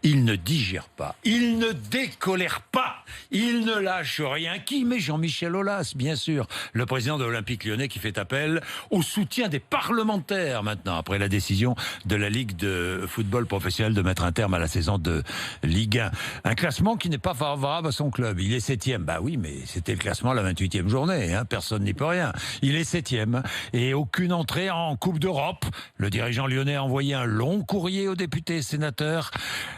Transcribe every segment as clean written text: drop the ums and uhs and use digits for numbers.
Il ne digère pas, il ne décolère pas, il ne lâche rien. Qui? Mais Jean-Michel Aulas, bien sûr, le président de l'Olympique Lyonnais qui fait appel au soutien des parlementaires maintenant, après la décision de la Ligue de football professionnel de mettre un terme à la saison de Ligue 1. Un classement qui n'est pas favorable à son club. Il est 7e. Bah oui, mais c'était le classement à la 28e journée. Personne n'y peut rien. Il est 7e et aucune entrée en Coupe d'Europe. Le dirigeant lyonnais a envoyé un long courrier aux députés et sénateurs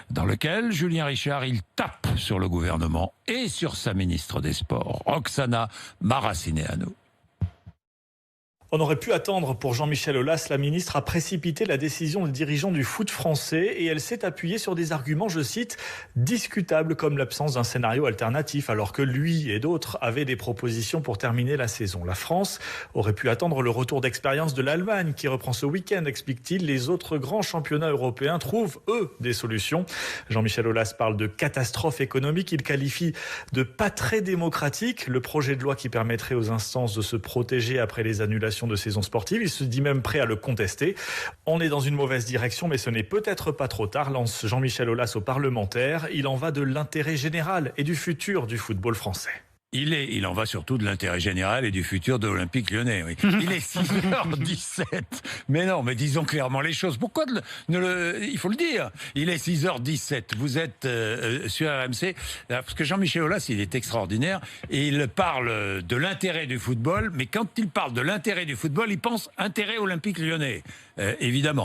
dans lequel Julien Richard, il tape sur le gouvernement et sur sa ministre des Sports, Roxana Maracineanu. On aurait pu attendre pour Jean-Michel Aulas. La ministre a précipité la décision du dirigeant du foot français et elle s'est appuyée sur des arguments, je cite, discutables comme l'absence d'un scénario alternatif alors que lui et d'autres avaient des propositions pour terminer la saison. La France aurait pu attendre le retour d'expérience de l'Allemagne qui reprend ce week-end, explique-t-il. Les autres grands championnats européens trouvent, eux, des solutions. Jean-Michel Aulas parle de catastrophe économique. Il qualifie de pas très démocratique le projet de loi qui permettrait aux instances de se protéger après les annulations de saison sportive. Il se dit même prêt à le contester. On est dans une mauvaise direction, mais ce n'est peut-être pas trop tard, lance Jean-Michel Aulas aux parlementaires. Il en va de l'intérêt général et du futur du football français. Il en va surtout de l'intérêt général et du futur de l'Olympique Lyonnais. Oui. Il est 6h17. Mais non, mais disons clairement les choses. Pourquoi il faut le dire. Il est 6h17. Vous êtes sur RMC. Parce que Jean-Michel Aulas, il est extraordinaire. Et il parle de l'intérêt du football. Mais quand il parle de l'intérêt du football, il pense intérêt Olympique Lyonnais. Évidemment.